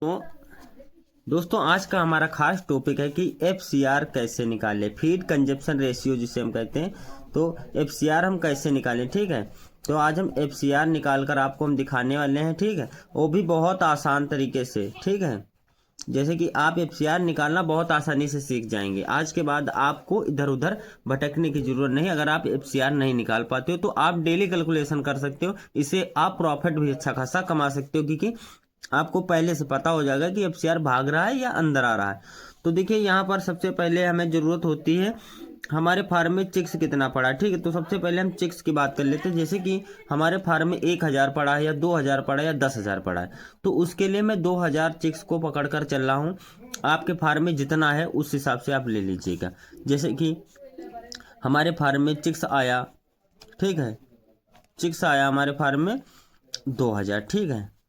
तो दोस्तों आज का हमारा खास टॉपिक है कि FCR कैसे निकालें, फीड कंजप्शन रेशियो जिसे हम कहते हैं। तो FCR हम कैसे निकालें, ठीक है। तो आज हम FCR निकाल कर आपको हम दिखाने वाले हैं, ठीक है। वो भी बहुत आसान तरीके से, ठीक है। जैसे कि आप FCR निकालना बहुत आसानी से सीख जाएंगे। आज के बाद आपको इधर उधर भटकने की जरूरत नहीं। अगर आप FCR नहीं निकाल पाते हो तो आप डेली कैलकुलेशन कर सकते हो। इससे आप प्रॉफिट भी अच्छा खासा कमा सकते हो, क्योंकि आपको पहले से पता हो जाएगा कि FCR भाग रहा है या अंदर आ रहा है। तो देखिए यहाँ पर सबसे पहले हमें ज़रूरत होती है हमारे फार्म में चिक्स कितना पड़ा है, ठीक है। तो सबसे पहले हम चिक्स की बात कर लेते हैं। जैसे कि हमारे फार्म में 1000 पड़ा है या 2000 पड़ा है या 10,000 पड़ा है, तो उसके लिए मैं 2000 चिक्स को पकड़ कर चल रहा हूँ। आपके फार्म में जितना है उस हिसाब से आप ले लीजिएगा। जैसे कि हमारे फार्म में चिक्स आया, ठीक है, चिक्स आया हमारे फार्म में 2000, ठीक है।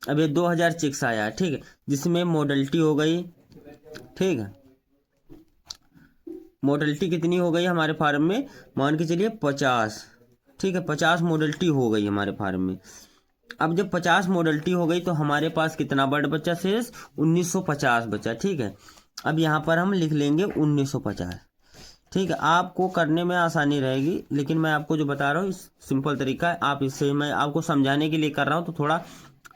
अब ये 2000 चिक्स आया है, ठीक है, जिसमें मोडलिटी हो गई, ठीक है। मोडलिटी कितनी हो गई हमारे फार्म में, मान के चलिए 50, ठीक है। 50 मोडलिटी हो गई हमारे फार्म में। अब जब 50 मोडलिटी हो गई तो हमारे पास कितना बर्ड बचा शेष, 1950 बचा, ठीक है। अब यहाँ पर हम लिख लेंगे 1950, ठीक है। आपको करने में आसानी रहेगी, लेकिन मैं आपको जो बता रहा हूँ सिंपल तरीका है। आप इससे मैं आपको समझाने के लिए कर रहा हूँ, तो थोड़ा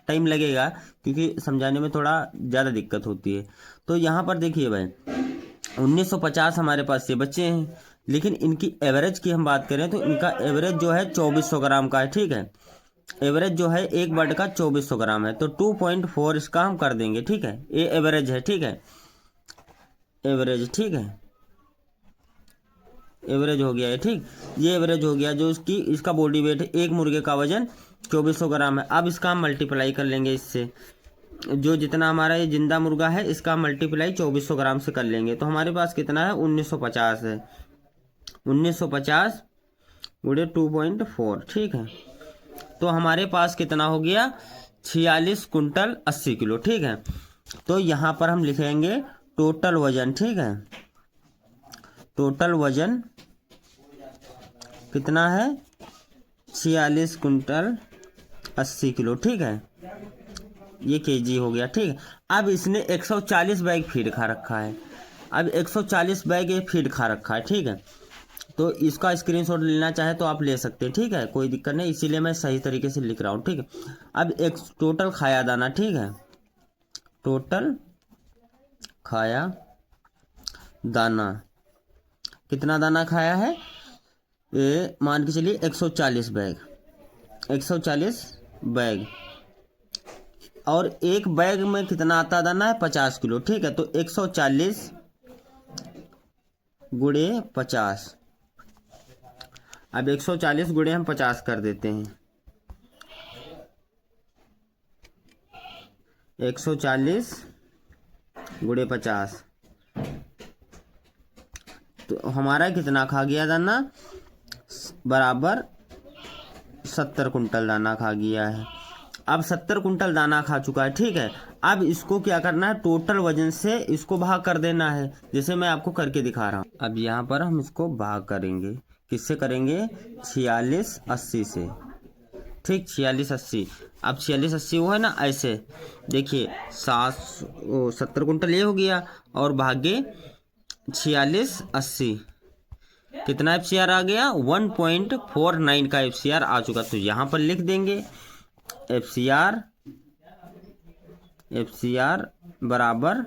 टाइम लगेगा क्योंकि समझाने में थोड़ा ज़्यादा दिक्कत होती है। तो यहाँ पर देखिए भाई 1950 हमारे पास से बच्चे हैं, लेकिन इनकी एवरेज की हम बात करें तो इनका एवरेज जो है 2400 ग्राम का है, ठीक है। एवरेज जो है एक बर्ड का 2400 ग्राम है, तो 2.4 इसका हम कर देंगे, ठीक है। ये एवरेज है, ठीक है, एवरेज, ठीक है, एवरेज हो गया है, ठीक। ये एवरेज हो गया जो इसका बॉडी वेट है। एक मुर्गे का वजन 2400 ग्राम है। अब इसका हम मल्टीप्लाई कर लेंगे इससे, जो जितना हमारा ये जिंदा मुर्गा है इसका मल्टीप्लाई 2400 ग्राम से कर लेंगे। तो हमारे पास कितना है, 1950 है। 1950 गुणे 2.4, ठीक है। तो हमारे पास कितना हो गया, 46 कुंटल 80 किलो, ठीक है। तो यहाँ पर हम लिखेंगे टोटल वजन, ठीक है। टोटल वजन कितना है, 46 कुंटल 80 किलो, ठीक है। ये केजी हो गया, ठीक है। अब इसने 140 बैग फीड खा रखा है। अब 140 बैग ये फीड खा रखा है, ठीक है। तो इसका स्क्रीनशॉट लेना चाहे तो आप ले सकते हैं, ठीक है, कोई दिक्कत नहीं। इसीलिए मैं सही तरीके से लिख रहा हूँ, ठीक है। अब एक टोटल खाया दाना, ठीक है, टोटल खाया दाना कितना दाना खाया है, ये मान के चलिए 140 बैग, 140 बैग। और एक बैग में कितना आता दाना है, 50 किलो, ठीक है। तो 140 गुणे 50। अब 140 गुणे हम 50 कर देते हैं, 140 गुणे 50। तो हमारा कितना खा गया दाना, बराबर 70 कुंटल दाना खा गया है। अब 70 कुंटल दाना खा चुका है, ठीक है। अब इसको क्या करना है, टोटल वजन से इसको भाग कर देना है, जैसे मैं आपको करके दिखा रहा हूँ। अब यहाँ पर हम इसको भाग करेंगे, किससे करेंगे, 4680 से, ठीक, 4680। अब 4680 वो है ना, ऐसे देखिए 70 कुंटल ये हो गया और भागे 4680, कितना FCR आ गया, 1.49 का FCR आ चुका। तो यहाँ पर लिख देंगे FCR बराबर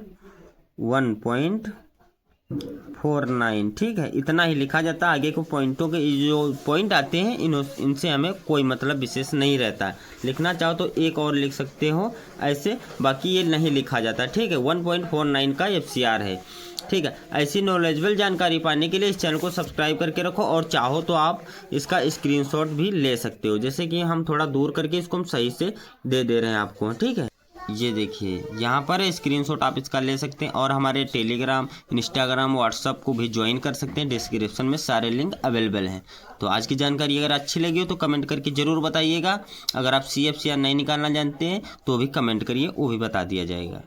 1.49, ठीक है। इतना ही लिखा जाता है। आगे को पॉइंटों के जो पॉइंट आते हैं इनसे हमें कोई मतलब विशेष नहीं रहता है। लिखना चाहो तो एक और लिख सकते हो ऐसे, बाकी ये नहीं लिखा जाता, ठीक है। 1.49 का FCR है, ठीक है। ऐसी नॉलेजेबल जानकारी पाने के लिए इस चैनल को सब्सक्राइब करके रखो, और चाहो तो आप इसका स्क्रीनशॉट भी ले सकते हो। जैसे कि हम थोड़ा दूर करके इसको हम सही से दे रहे हैं आपको, ठीक है। ये देखिए यहाँ पर स्क्रीनशॉट आप इसका ले सकते हैं, और हमारे टेलीग्राम, इंस्टाग्राम, व्हाट्सअप को भी ज्वाइन कर सकते हैं। डिस्क्रिप्शन में सारे लिंक अवेलेबल हैं। तो आज की जानकारी अगर अच्छी लगी हो तो कमेंट करके ज़रूर बताइएगा। अगर आप CFCR नहीं निकालना जानते हैं तो भी कमेंट करिए, वो भी बता दिया जाएगा।